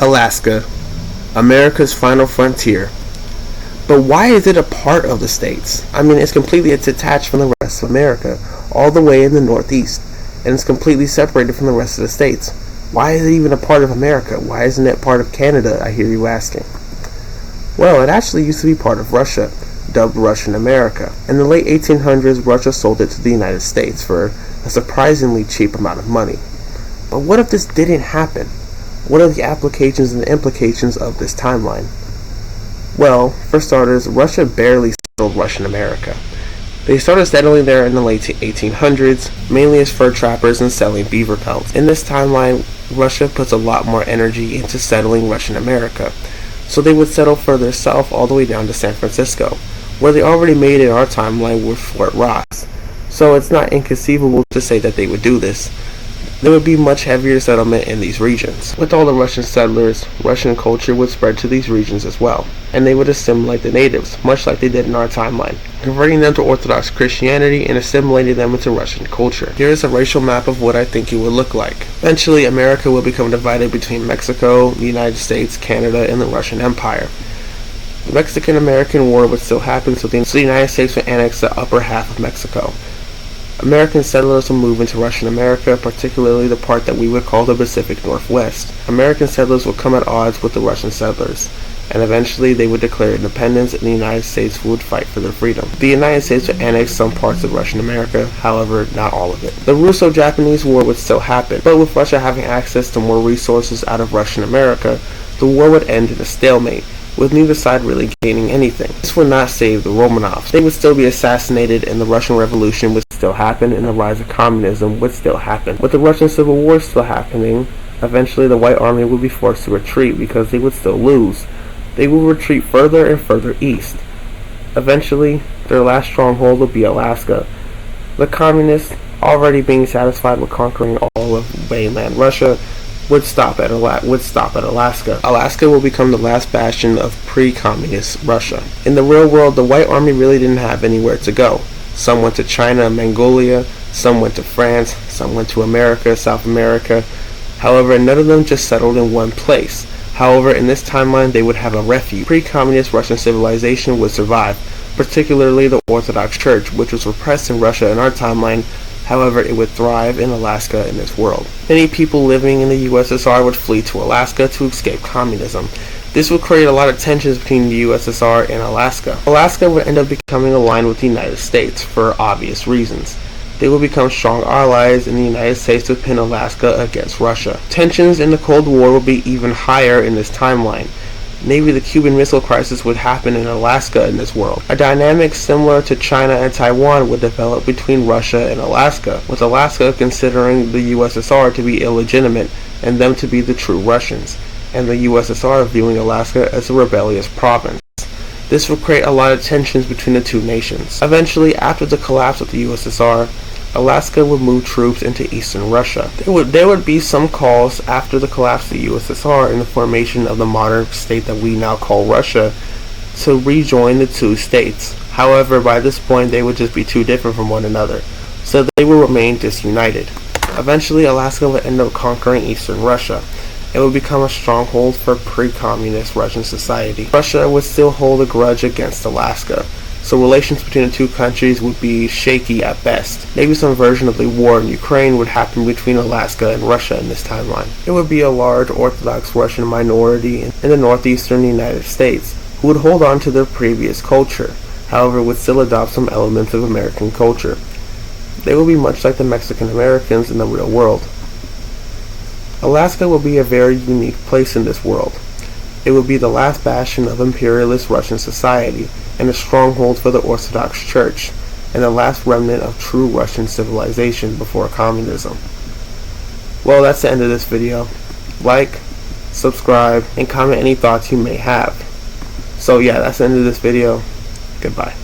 Alaska, America's final frontier. But why is it a part of the states? I mean, it's completely detached from the rest of America, all the way in the northeast, and it's completely separated from the rest of the states. Why is it even a part of America? Why isn't it part of Canada, I hear you asking? Well, it actually used to be part of Russia, dubbed Russian America. In the late 1800s, Russia sold it to the United States for a surprisingly cheap amount of money. But what if this didn't happen? What are the applications and the implications of this timeline? Well, for starters, Russia barely settled Russian America. They started settling there in the late 1800s, mainly as fur trappers and selling beaver pelts. In this timeline, Russia puts a lot more energy into settling Russian America, so they would settle further south all the way down to San Francisco, where they already made in our timeline with Fort Ross. So it's not inconceivable to say that they would do this. There would be much heavier settlement in these regions. With all the Russian settlers, Russian culture would spread to these regions as well, and they would assimilate the natives, much like they did in our timeline, converting them to Orthodox Christianity and assimilating them into Russian culture. Here is a racial map of what I think it would look like. Eventually, America will become divided between Mexico, the United States, Canada, and the Russian Empire. The Mexican-American War would still happen, so the United States would annex the upper half of Mexico. American settlers will move into Russian America, particularly the part that we would call the Pacific Northwest. American settlers would come at odds with the Russian settlers, and eventually they would declare independence and the United States would fight for their freedom. The United States would annex some parts of Russian America, however, not all of it. The Russo-Japanese War would still happen, but with Russia having access to more resources out of Russian America, the war would end in a stalemate, with neither side really gaining anything. This would not save the Romanovs. They would still be assassinated, and the Russian Revolution would still happen, and the rise of communism would still happen. With the Russian Civil War still happening, eventually the White Army would be forced to retreat because they would still lose. They would retreat further and further east. Eventually, their last stronghold would be Alaska. The communists, already being satisfied with conquering all of mainland Russia, would stop at Alaska. Alaska will become the last bastion of pre-communist Russia. In the real world, the White Army really didn't have anywhere to go. Some went to China and Mongolia, some went to France, some went to America, South America. However, none of them just settled in one place. However, in this timeline, they would have a refuge. Pre-communist Russian civilization would survive, particularly the Orthodox Church, which was repressed in Russia in our timeline. However, it would thrive in Alaska in this world. Many people living in the USSR would flee to Alaska to escape communism. This would create a lot of tensions between the USSR and Alaska. Alaska would end up becoming aligned with the United States for obvious reasons. They would become strong allies, and the United States would pin Alaska against Russia. Tensions in the Cold War would be even higher in this timeline. Maybe the Cuban Missile Crisis would happen in Alaska in this world. A dynamic similar to China and Taiwan would develop between Russia and Alaska, with Alaska considering the USSR to be illegitimate and them to be the true Russians, and the USSR viewing Alaska as a rebellious province. This would create a lot of tensions between the two nations. Eventually, after the collapse of the USSR, Alaska would move troops into eastern Russia. There would be some calls after the collapse of the USSR and the formation of the modern state that we now call Russia to rejoin the two states. However, by this point they would just be too different from one another, so they would remain disunited. Eventually, Alaska would end up conquering eastern Russia. It would become a stronghold for pre-communist Russian society. Russia would still hold a grudge against Alaska, so relations between the two countries would be shaky at best. Maybe some version of the war in Ukraine would happen between Alaska and Russia in this timeline. It would be a large Orthodox Russian minority in the northeastern United States who would hold on to their previous culture, however would still adopt some elements of American culture. They would be much like the Mexican Americans in the real world. Alaska will be a very unique place in this world. It would be the last bastion of imperialist Russian society, and a stronghold for the Orthodox Church, and the last remnant of true Russian civilization before communism. Well, that's the end of this video. Like, subscribe, and comment any thoughts you may have. So yeah, that's the end of this video. Goodbye.